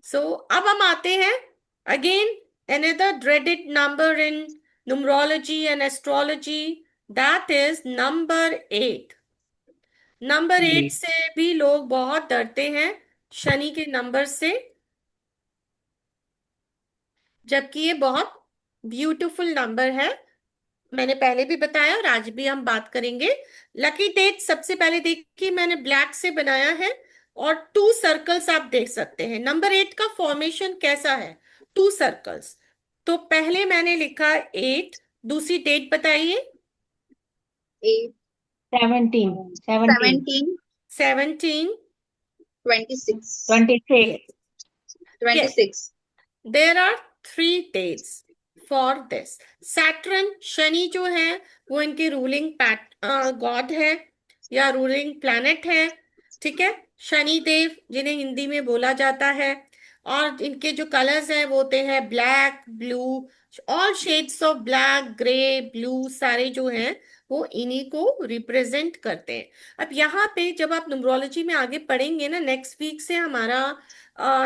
सो अब हम आते हैं again another dreaded number in numerology and astrology, that is number 8. Number 8 जी। से भी लोग बहुत डरते हैं, शनि के नंबर से, जबकि ये बहुत ब्यूटीफुल नंबर है। मैंने पहले भी बताया और आज भी हम बात करेंगे। लकी डेट सबसे पहले देखिए, मैंने ब्लैक से बनाया है और 2 सर्कल्स आप देख सकते हैं। नंबर 8 का फॉर्मेशन कैसा है? 2 सर्कल्स। तो पहले मैंने लिखा 8, दूसरी डेट बताइए। 8, 17, 17, 17, 17। 26, 26, yes, yes. 26। There are 3 dates for this. Saturn, Shani जो है वो इनके रूलिंग गॉड है या रूलिंग प्लैनेट है। ठीक है, शनि देव जिन्हें हिंदी में बोला जाता है। और इनके जो कलर्स हैं वो होते हैं black, blue, all shades of black, grey, blue, सारे जो हैं वो इन्हीं को रिप्रेजेंट करते हैं। अब यहाँ पे जब आप न्यूमरोलॉजी में आगे पढ़ेंगे ना, नेक्स्ट वीक से हमारा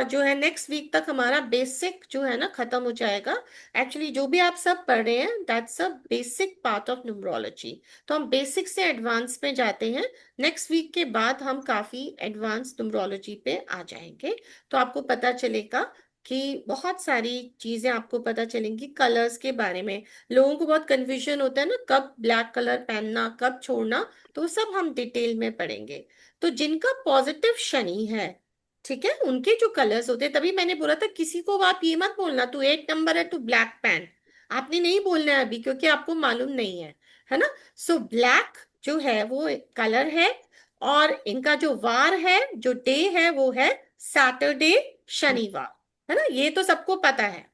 जो है नेक्स्ट वीक तक हमारा बेसिक जो है ना खत्म हो जाएगा। एक्चुअली जो भी आप सब पढ़ रहे हैं that's a basic part of numerology. तो हम बेसिक से एडवांस में जाते हैं। नेक्स्ट वीक के बाद हम काफी एडवांस न्यूमरोलॉजी पे आ जाएंगे। तो आपको पता चलेगा कि बहुत सारी चीजें आपको पता चलेंगी कलर्स के बारे में। लोगों को बहुत कंफ्यूजन होता है ना, कब ब्लैक कलर पहनना, कब छोड़ना, तो वो सब हम डिटेल में पढ़ेंगे। तो जिनका पॉजिटिव शनि है, ठीक है, उनके जो कलर्स होते हैं, तभी मैंने बोला था किसी को आप ये मत बोलना तू 8 नंबर है तू ब्लैक पहन। आपने नहीं बोलना है अभी, क्योंकि आपको मालूम नहीं है ना। सो ब्लैक जो है वो कलर है। और इनका जो वार है, जो डे है, वो है सैटरडे, शनिवार, है ना, ये तो सबको पता है।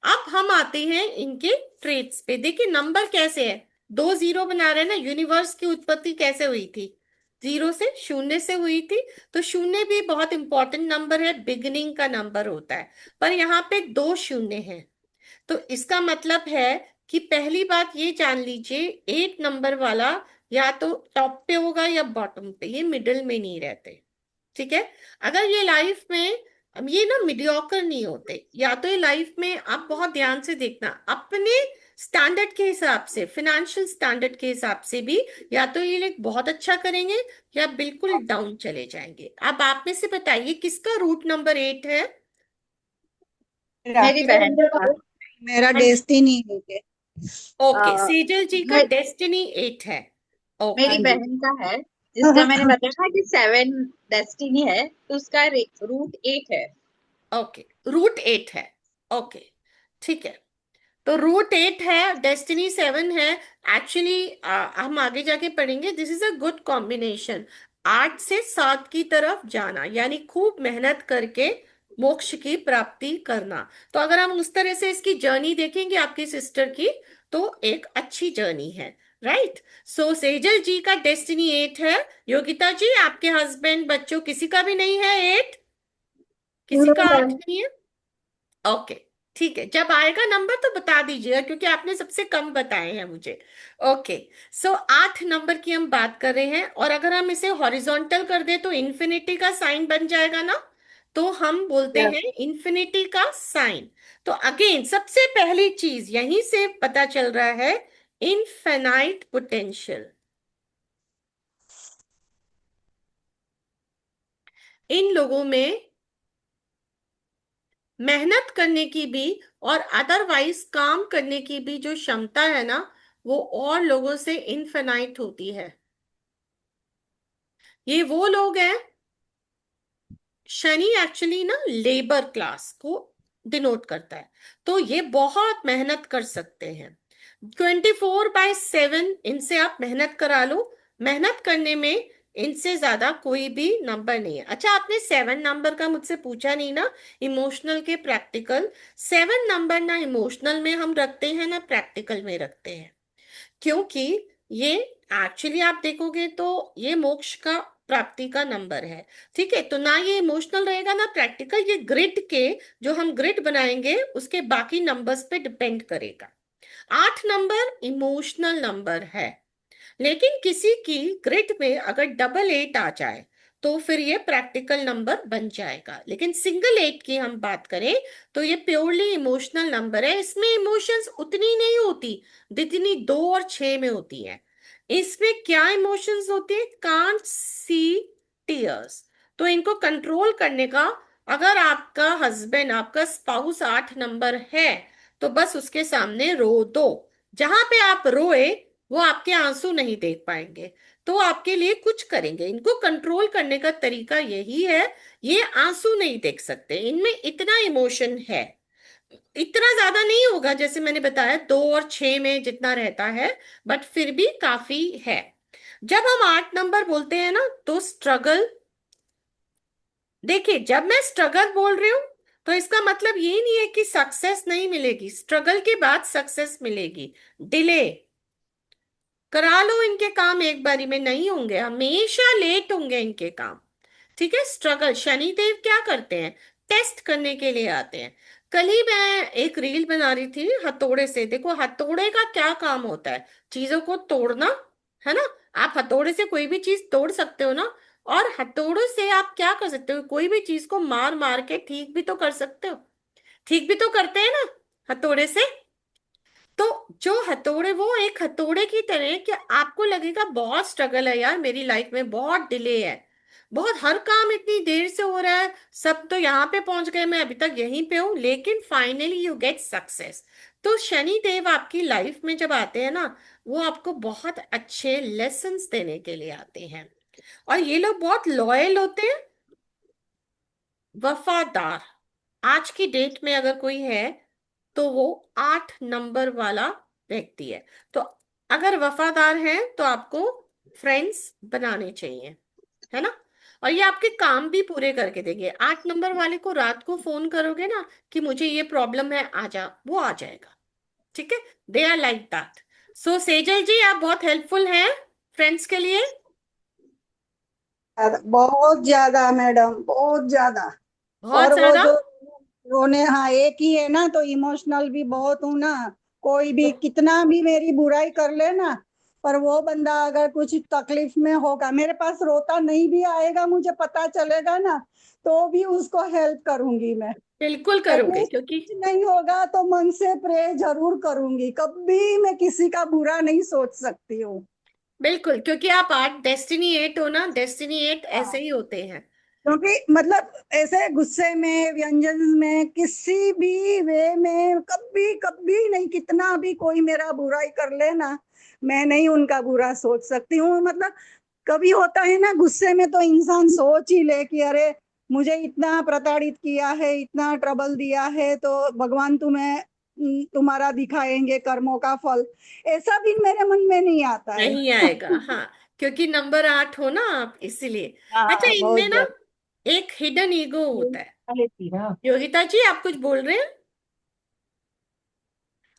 अब हम आते हैं इनके ट्रेड्स पे। देखिए नंबर कैसे है, 2 0 बना रहे हैं ना। यूनिवर्स की उत्पत्ति कैसे हुई थी? 0 से, शून्य से हुई थी। तो शून्य भी बहुत इंपॉर्टेंट नंबर है, बिगिनिंग का नंबर होता है। पर यहाँ पे 2 शून्य हैं। तो इसका मतलब है कि पहली बात ये जान लीजिए, 8 नंबर वाला या तो टॉप पे होगा या बॉटम पे, ये मिडिल में नहीं रहते। ठीक है, अगर ये लाइफ में अब ये ना मीडियोकर नहीं होते, या तो ये लाइफ में आप बहुत ध्यान से देखना अपने स्टैंडर्ड के हिसाब से, फिनेंशियल स्टैंडर्ड के हिसाब से भी, या तो ये लोग बहुत अच्छा करेंगे या बिल्कुल डाउन चले जाएंगे। अब आप में से बताइए किसका रूट नंबर 8 है? मेरी बहन का। मेरा हाँ जी। डेस्टिनी है। ओके, अ, सेजल जी का मे- डेस्टिनी 8 है। मेरी ओके। हाँ जी। बहन का है, जिसका मैंने बताया था कि 7 डेस्टिनी है, तो उसका रूट 8 है। ओके, रूट 8 है। ओके, ठीक है। तो रूट 8 है, डेस्टिनी 7 है। एक्चुअली हम आगे जाके पढ़ेंगे, this is a good combination. 8 से 7 की तरफ जाना यानी खूब मेहनत करके मोक्ष की प्राप्ति करना। तो अगर हम उस तरह से इसकी जर्नी देखेंगे आपकी सिस्टर की, तो एक अच्छी जर्नी है। राइट। सो सेजल जी का डेस्टिनी 8 है। योगिता जी, आपके हस्बैंड, बच्चों, किसी का भी नहीं है 8? किसी का 8 नहीं है? ओके, ठीक है, जब आएगा नंबर तो बता दीजिएगा, क्योंकि आपने सबसे कम बताए हैं मुझे। ओके। सो 8 नंबर की हम बात कर रहे हैं, और अगर हम इसे हॉरिजॉन्टल कर दे तो इन्फिनिटी का साइन बन जाएगा ना। तो हम बोलते Yes. हैं इन्फिनिटी का साइन। तो अगेन सबसे पहली चीज यहीं से पता चल रहा है, इनफाइनाइट पोटेंशियल। इन लोगों में मेहनत करने की भी और अदरवाइज काम करने की भी जो क्षमता है ना, वो और लोगों से इनफिनाइट होती है। ये वो लोग हैं, शनि एक्चुअली ना लेबर क्लास को डिनोट करता है। तो ये बहुत मेहनत कर सकते हैं। 24/7 इनसे आप मेहनत करा लो। मेहनत करने में इनसे ज्यादा कोई भी नंबर नहीं है। अच्छा, आपने 7 नंबर का मुझसे पूछा नहीं ना, इमोशनल के प्रैक्टिकल। 7 नंबर ना इमोशनल में हम रखते हैं ना प्रैक्टिकल में रखते हैं, क्योंकि ये एक्चुअली आप देखोगे तो ये मोक्ष का प्राप्ति का नंबर है। ठीक है, तो ना ये इमोशनल रहेगा ना प्रैक्टिकल, ये ग्रिड के, जो हम ग्रिड बनाएंगे उसके बाकी नंबर्स पे डिपेंड करेगा। 8 नंबर इमोशनल नंबर है, लेकिन किसी की ग्रिड में अगर डबल 8 आ जाए तो फिर ये प्रैक्टिकल नंबर बन जाएगा। लेकिन सिंगल 8 की हम बात करें तो ये प्योरली इमोशनल नंबर है। इसमें इमोशंस उतनी नहीं होती जितनी 2 और 6 में होती है। इसमें क्या इमोशंस होती है? Can't see tears. तो इनको कंट्रोल करने का, अगर आपका हस्बैंड, आपका स्पाउस 8 नंबर है, तो बस उसके सामने रो दो। जहां पे आप रोए वो आपके आंसू नहीं देख पाएंगे, तो आपके लिए कुछ करेंगे। इनको कंट्रोल करने का तरीका यही है। ये आंसू नहीं देख सकते, इनमें इतना इमोशन है। इतना ज्यादा नहीं होगा जैसे मैंने बताया 2 और 6 में जितना रहता है, बट फिर भी काफी है। जब हम 8 नंबर बोलते हैं ना तो स्ट्रगल, देखिए जब मैं स्ट्रगल बोल रही हूं तो इसका मतलब ये नहीं है कि सक्सेस नहीं मिलेगी, स्ट्रगल के बाद सक्सेस मिलेगी। डिले करा लो, इनके काम एक बारी में नहीं होंगे, हमेशा लेट होंगे इनके काम। ठीक है। स्ट्रगल, शनि देव क्या करते हैं? टेस्ट करने के लिए आते हैं। कल ही मैं एक रील बना रही थी हथौड़े से। देखो हथौड़े का क्या काम होता है? चीजों को तोड़ना, है ना। आप हथौड़े से कोई भी चीज तोड़ सकते हो ना। और हथौड़े से आप क्या कर सकते हो? कोई भी चीज को मार मार के ठीक भी तो कर सकते हो। ठीक भी तो करते हैं ना हथौड़े से। तो जो हथौड़े, वो एक हथौड़े की तरह है कि आपको लगेगा बहुत स्ट्रगल है यार, मेरी लाइफ में बहुत डिले है, बहुत हर काम इतनी देर से हो रहा है, सब तो यहाँ पे पहुंच गए, मैं अभी तक यहीं पे हूँ, लेकिन फाइनली यू गेट सक्सेस। तो शनि देव आपकी लाइफ में जब आते हैं ना, वो आपको बहुत अच्छे लेसन्स देने के लिए आते हैं। और ये लोग बहुत लॉयल होते हैं, वफादार। आज की डेट में अगर कोई है तो वो 8 नंबर वाला व्यक्ति है। तो अगर वफादार है तो आपको फ्रेंड्स बनाने चाहिए, है ना। और ये आपके काम भी पूरे करके देंगे। 8 नंबर वाले को रात को फोन करोगे ना कि मुझे ये प्रॉब्लम है, आ जा, वो आ जाएगा। ठीक है। They are like that. So Sejal ji, आप बहुत हेल्पफुल हैं फ्रेंड्स के लिए। बहुत ज्यादा मैडम, बहुत ज्यादा। बहुत और वो ज्यादा। जो रोने, हाँ एक ही है ना तो इमोशनल भी बहुत हूं ना। कोई भी कितना भी मेरी बुराई कर ले ना, पर वो बंदा अगर कुछ तकलीफ में होगा, मेरे पास रोता नहीं भी आएगा, मुझे पता चलेगा ना, तो भी उसको हेल्प करूंगी मैं। बिल्कुल करोगे एटलीस्ट क्योंकि कुछ नहीं होगा तो मन से प्रे जरूर करूंगी, कभी मैं किसी का बुरा नहीं सोच सकती हूँ। बिल्कुल, क्योंकि आप 8 डेस्टिनी 8 हो ना, डेस्टिनी 8 ऐसे हाँ, ही होते हैं। क्योंकि मतलब ऐसे गुस्से में, व्यंजन में, किसी भी वे में कभी कभी नहीं, कितना भी कोई मेरा बुराई कर ले ना, मैं नहीं उनका बुरा सोच सकती हूँ। मतलब कभी होता है ना गुस्से में तो इंसान सोच ही ले कि अरे मुझे इतना प्रताड़ित किया है, इतना ट्रबल दिया है, तो भगवान तुम्हें तुम्हारा दिखाएंगे कर्मों का फल। ऐसा भी मेरे मन में नहीं आता है। नहीं आएगा, हाँ। क्योंकि नंबर 8 हो ना आप, इसीलिए। अच्छा, हाँ, इनमें बहुत ना ज्यादा। एक हिडन ईगो होता है। लेती ना। योगिता जी, आप कुछ बोल रहे हैं?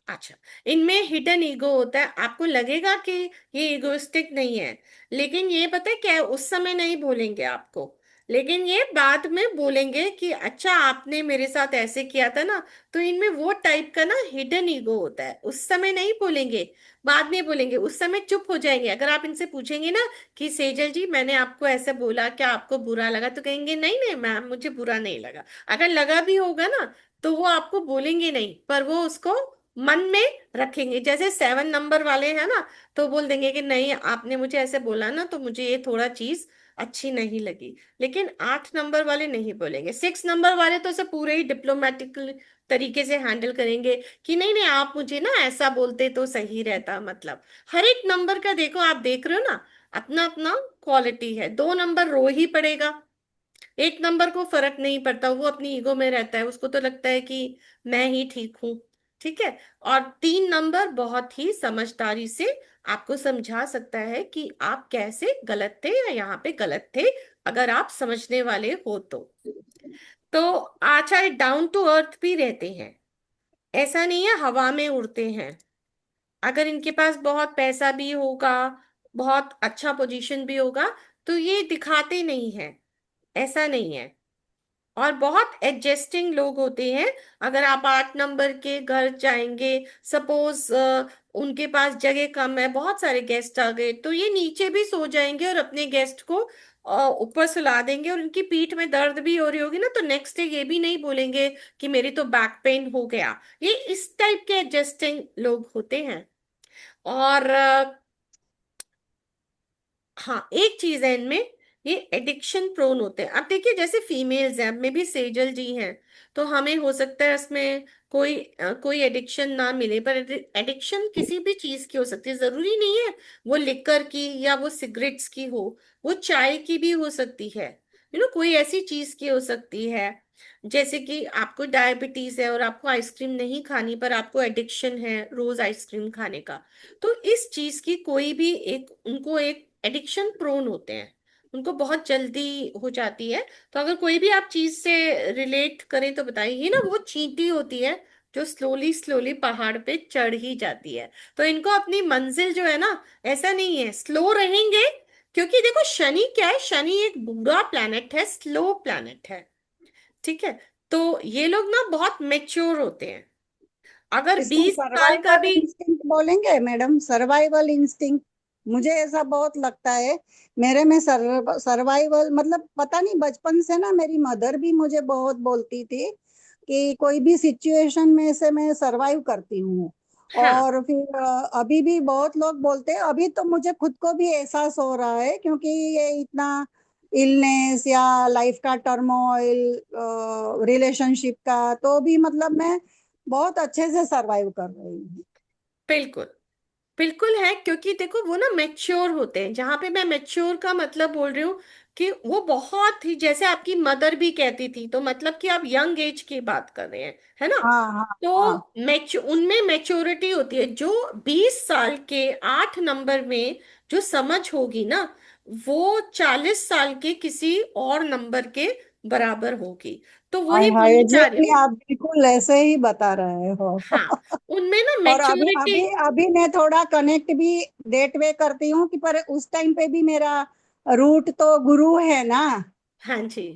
अच्छा, इनमें हिडन ईगो होता है। आपको लगेगा कि ये इगोइस्टिक नहीं है, लेकिन ये पता है क्या है, उस समय नहीं बोलेंगे आपको, लेकिन ये बाद में बोलेंगे कि अच्छा आपने मेरे साथ ऐसे किया था ना। तो इनमें वो टाइप का ना हिडन ईगो होता है, उस समय नहीं बोलेंगे, बाद में बोलेंगे। उस समय चुप हो जाएंगे। अगर आप इनसे पूछेंगे ना कि सेजल जी मैंने आपको ऐसे बोला, क्या आपको बुरा लगा? तो कहेंगे नहीं नहीं मैम, मुझे बुरा नहीं लगा। अगर लगा भी होगा ना तो वो आपको बोलेंगे नहीं, पर वो उसको मन में रखेंगे। जैसे 7 नंबर वाले हैं ना, तो बोल देंगे कि नहीं आपने मुझे ऐसे बोला ना, तो मुझे ये थोड़ा चीज अच्छी नहीं लगी। लेकिन 8 नंबर वाले नहीं बोलेंगे। 6 नंबर वाले तो इसे पूरे ही डिप्लोमेटिक तरीके से हैंडल करेंगे कि नहीं नहीं आप मुझे ना ऐसा बोलते तो सही रहता। मतलब हर एक नंबर का देखो, आप देख रहे हो ना, अपना अपना क्वालिटी है। 2 नंबर रो ही पड़ेगा, 1 नंबर को फर्क नहीं पड़ता, वो अपनी ईगो में रहता है, उसको तो लगता है कि मैं ही ठीक हूं। ठीक है। और 3 नंबर बहुत ही समझदारी से आपको समझा सकता है कि आप कैसे गलत थे या यहाँ पे गलत थे, अगर आप समझने वाले हो तो अच्छा, डाउन टू अर्थ भी रहते हैं। ऐसा नहीं है हवा में उड़ते हैं। अगर इनके पास बहुत पैसा भी होगा, बहुत अच्छा पोजीशन भी होगा, तो ये दिखाते नहीं है, ऐसा नहीं है। और बहुत एडजस्टिंग लोग होते हैं। अगर आप 8 नंबर के घर जाएंगे, सपोज उनके पास जगह कम है, बहुत सारे गेस्ट आ गए, तो ये नीचे भी सो जाएंगे और अपने गेस्ट को ऊपर सुला देंगे और उनकी पीठ में दर्द भी हो रही होगी ना, तो नेक्स्ट डे ये भी नहीं बोलेंगे कि मेरी तो बैक पेन हो गया। ये इस टाइप के एडजस्टिंग लोग होते हैं। और हाँ, एक चीज है इनमें, ये एडिक्शन प्रोन होते हैं। अब देखिए जैसे फीमेल्स हैं, अब में भी सेजल जी हैं, तो हमें हो सकता है इसमें कोई एडिक्शन ना मिले, पर एडिक्शन किसी भी चीज की हो सकती है, जरूरी नहीं है वो लिकर की या वो सिगरेट्स की हो, वो चाय की भी हो सकती है, कोई ऐसी चीज की हो सकती है। जैसे कि आपको डायबिटीज है और आपको आइसक्रीम नहीं खानी, पर आपको एडिक्शन है रोज आइसक्रीम खाने का, तो इस चीज की कोई भी एक, उनको एक एडिक्शन प्रोन होते हैं, उनको बहुत जल्दी हो जाती है। तो अगर कोई भी आप चीज से रिलेट करें तो बताइए, ये ना वो चींटी होती है जो स्लोली स्लोली पहाड़ पे चढ़ ही जाती है। तो इनको अपनी मंजिल जो है ना, ऐसा नहीं है स्लो रहेंगे, क्योंकि देखो शनि क्या है, शनि एक बुरा प्लैनेट है, स्लो प्लैनेट है, ठीक है। तो ये लोग ना बहुत मेच्योर होते हैं, अगर इसको 20 साल का सर्वाइवल भी। इंस्टिंक्ट बोलेंगे मैडम, सर्वाइवल इंस्टिंक्ट। मुझे ऐसा बहुत लगता है। मेरे में सर्वाइवल मतलब पता नहीं, बचपन से ना मेरी मदर भी मुझे बहुत बोलती थी कि कोई भी सिचुएशन में से मैं सरवाइव करती हूँ। हाँ, और फिर अभी भी बहुत लोग बोलते हैं। अभी तो मुझे खुद को भी एहसास हो रहा है, क्योंकि ये इतना इलनेस या लाइफ का टर्मोइल, रिलेशनशिप का, तो भी मतलब मैं बहुत अच्छे से सरवाइव कर रही हूँ। बिल्कुल बिल्कुल है, क्योंकि देखो वो ना मेच्योर होते हैं। जहां पे मैं मेच्योर का मतलब बोल रही हूँ कि वो बहुत ही, जैसे आपकी मदर भी कहती थी, तो मतलब कि आप यंग एज की बात कर रहे हैं, है ना। हाँ हाँ हाँ। तो उनमें मेच्योरिटी होती है, जो 20 साल के 8 नंबर में जो समझ होगी ना, वो 40 साल के किसी और नंबर के बराबर होगी। तो हाय वही हाय, बोलना चाह रही एग्जैक्टली हूँ। आप बिल्कुल ऐसे ही बता रहे हो। हाँ, उनमें ना और अभी मेच्योरिटी। अभी अभी मैं थोड़ा कनेक्ट भी डेट वे करती हूँ कि पर उस टाइम पे भी मेरा रूट तो गुरु है ना। हाँ जी।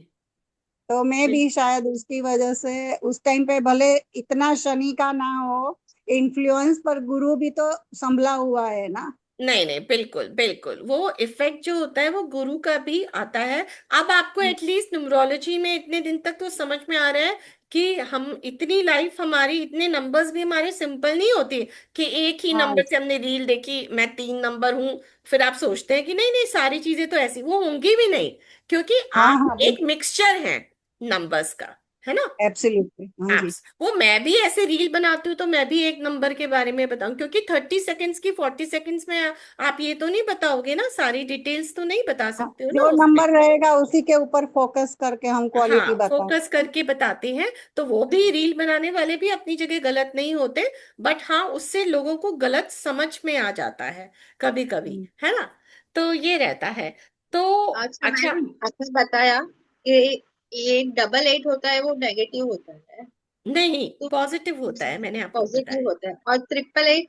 तो मैं भी शायद उसकी वजह से उस टाइम पे भले इतना शनि का ना हो इन्फ्लुएंस, पर गुरु भी तो संभला हुआ है ना। नहीं नहीं, बिल्कुल बिल्कुल, वो इफेक्ट जो होता है वो गुरु का भी आता है। अब आपको एटलीस्ट न्यूमरोलॉजी में इतने दिन तक तो समझ में आ रहा है कि हम इतनी लाइफ हमारी, इतने नंबर्स भी हमारे सिंपल नहीं होती, कि एक ही हाँ नंबर से हमने रील देखी मैं 3 नंबर हूं, फिर आप सोचते हैं कि नहीं नहीं सारी चीजें तो ऐसी वो होंगी भी नहीं, क्योंकि हाँ आप हाँ एक मिक्सचर हैं नंबर्स का, है ना। एब्सोल्युटली हाँ जी। एप्स, वो मैं भी ऐसे रील बनाती हूँ तो मैं भी एक नंबर के बारे में बताऊं, क्योंकि 30 सेकेंड्स की 40 सेकेंड्स में आप ये तो नहीं बताओगे ना, सारी डिटेल्स तो नहीं बता हाँ, सकते हो ना जो उसमें। नंबर रहेगा उसी के ऊपर फोकस करके हम क्वालिटी हाँ, बता। फोकस करके बताते हैं। तो वो भी रील बनाने वाले भी अपनी जगह गलत नहीं होते, बट हाँ उससे लोगों को गलत समझ में आ जाता है कभी कभी, है ना। तो ये रहता है। तो अच्छा अच्छा, मैडम, आपने बताया कि ये डबल एट होता है वो नेगेटिव होता है, नहीं तो पॉजिटिव होता है, मैंने आपको पॉजिटिव बताया। होता है, और ट्रिपल एट।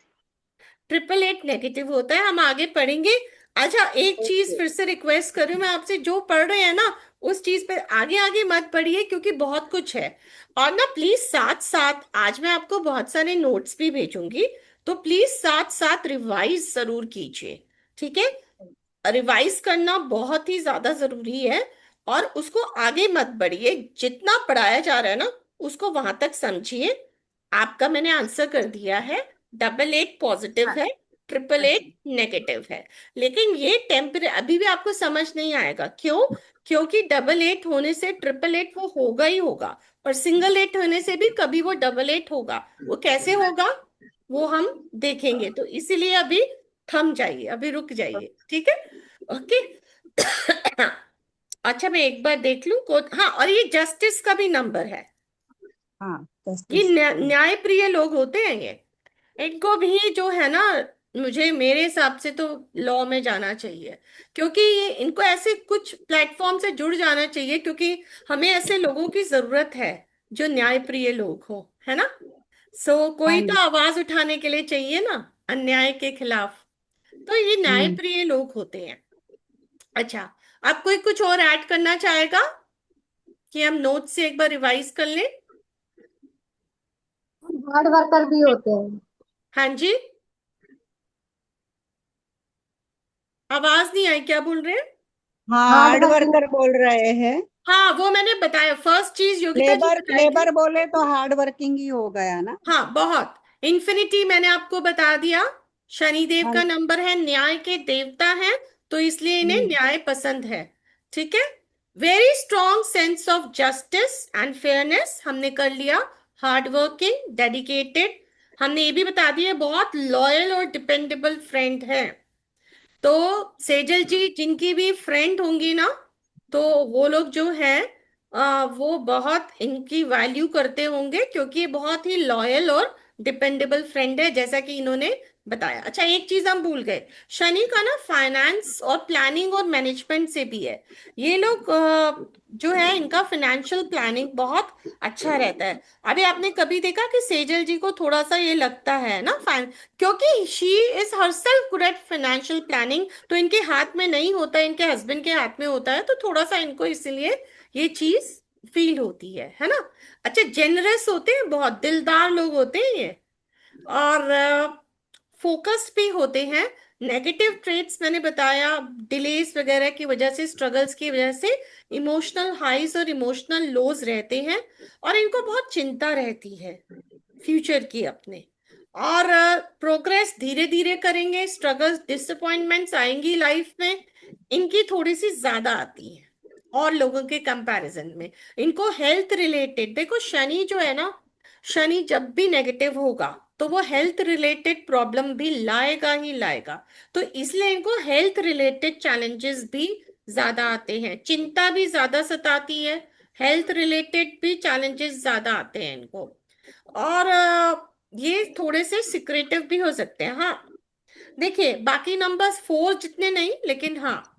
888 नेगेटिव होता है, हम आगे पढ़ेंगे। अच्छा, एक चीज ओके। फिर से रिक्वेस्ट कर रही हूँ मैं आपसे, जो पढ़ रहे हैं ना उस चीज पे आगे आगे मत पढ़िए, क्योंकि बहुत कुछ है। और ना प्लीज साथ साथ, आज मैं आपको बहुत सारे नोट्स भी भेजूंगी, तो प्लीज साथ साथ रिवाइज जरूर कीजिए, ठीक है। रिवाइज करना बहुत ही ज्यादा जरूरी है, और उसको आगे मत बढ़िए, जितना पढ़ाया जा रहा है ना उसको वहां तक समझिए। आपका मैंने आंसर कर दिया है, 88 पॉजिटिव हाँ। है, ट्रिपल हाँ एट जी। नेगेटिव है। लेकिन ये टेम्परे अभी भी आपको समझ नहीं आएगा, क्यों? क्योंकि 88 होने से 888 वो होगा ही होगा, और सिंगल 8 होने से भी कभी वो 88 होगा। वो कैसे होगा वो हम देखेंगे, तो इसीलिए अभी थम जाइए, अभी रुक जाइए, ठीक है। ओके। अच्छा, मैं एक बार देख लूं को, हाँ, और ये जस्टिस का भी नंबर है। हाँ ये जस्टिस। न्याय प्रिय लोग होते हैं ये, इनको भी जो है ना, मुझे मेरे हिसाब से तो लॉ में जाना चाहिए, क्योंकि ये इनको ऐसे कुछ प्लेटफॉर्म से जुड़ जाना चाहिए, क्योंकि हमें ऐसे लोगों की जरूरत है जो न्याय प्रिय लोग हो, है ना। सो हाँ कोई जी। तो आवाज उठाने के लिए चाहिए ना, अन्याय के खिलाफ। तो ये न्याय हम्म। प्रिय लोग होते हैं। अच्छा, आप कोई कुछ और ऐड करना चाहेगा कि हम नोट से एक बार रिवाइज कर लें? हार्ड वर्कर भी होते हैं। हाँ जी, आवाज नहीं आई, क्या बोल रहे हैं? हाँ, हार्ड हार्ड वर्किंग। वर्कर बोल रहे हैं। हाँ, वो मैंने बताया, फर्स्ट चीज योगिता जी लेबर बताएगी। लेबर बोले तो हार्ड वर्किंग ही हो गया ना। हाँ, बहुत। इन्फिनिटी मैंने आपको बता दिया। शनिदेव हाँ। का नंबर है, न्याय के देवता है, तो इसलिए इन्हें हम्म। न्याय पसंद है। ठीक है। Very strong sense of justice and fairness हमने कर लिया। हार्ड वर्किंग, डेडिकेटेड, हमने ये भी बता दिया, बहुत लॉयल और डिपेंडेबल फ्रेंड है। तो सेजल जी जिनकी भी फ्रेंड होंगी ना, तो वो लोग जो है वो बहुत इनकी वैल्यू करते होंगे, क्योंकि ये बहुत ही लॉयल और डिपेंडेबल फ्रेंड है, जैसा कि इन्होंने बताया। अच्छा, एक चीज हम भूल गए, शनि का ना फाइनेंस और प्लानिंग और मैनेजमेंट से भी है। ये लोग जो है इनका फाइनेंशियल प्लानिंग बहुत अच्छा रहता है। अभी आपने कभी देखा कि सेजल जी को थोड़ा सा ये लगता है ना, क्योंकि she is herself good at financial planning, तो इनके हाथ में नहीं होता है, इनके हस्बैंड के हाथ में होता है, तो थोड़ा सा इनको इसलिए ये चीज फील होती है ना। अच्छा, जेनरस होते हैं, बहुत दिलदार लोग होते हैं ये, और फोकस्ड भी होते हैं। नेगेटिव ट्रेट्स मैंने बताया, डिलेस वगैरह की वजह से, स्ट्रगल्स की वजह से इमोशनल हाइज और इमोशनल लोज रहते हैं, और इनको बहुत चिंता रहती है फ्यूचर की अपने। और प्रोग्रेस धीरे धीरे करेंगे, स्ट्रगल्स डिसअपॉइंटमेंट्स आएंगी लाइफ में, इनकी थोड़ी सी ज्यादा आती है और लोगों के कंपैरिजन में। इनको हेल्थ रिलेटेड, देखो शनि जो है ना, शनि जब भी नेगेटिव होगा तो वो हेल्थ रिलेटेड प्रॉब्लम भी लाएगा ही लाएगा। तो इसलिए इनको हेल्थ रिलेटेड चैलेंजेस भी ज्यादा आते हैं, चिंता भी ज्यादा सताती है, हेल्थ रिलेटेड भी चैलेंजेस ज्यादा आते हैं इनको। और ये थोड़े से सिक्रेटिव भी हो सकते हैं। हाँ, देखिए बाकी नंबर्स फोर जितने नहीं, लेकिन हाँ।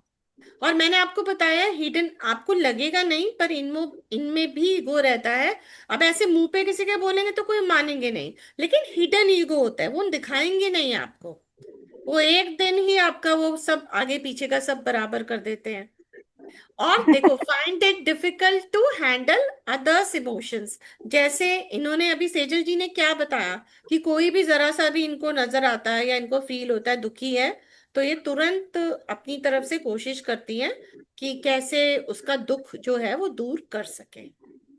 और मैंने आपको बताया हिडन, आपको लगेगा नहीं, पर इनमें इनमें भी ईगो रहता है। अब ऐसे मुंह पे किसी के बोलेंगे तो कोई मानेंगे नहीं, लेकिन हिडन ईगो होता है, वो दिखाएंगे नहीं आपको। वो एक दिन ही आपका वो सब आगे पीछे का सब बराबर कर देते हैं। और देखो, find it difficult to handle others emotions. जैसे इन्होंने अभी सेजल जी ने क्या बताया, कि कोई भी जरा सा भी इनको नजर आता है या इनको फील होता है दुखी है, तो ये तुरंत अपनी तरफ से कोशिश करती हैं कि कैसे उसका दुख जो है वो दूर कर सके।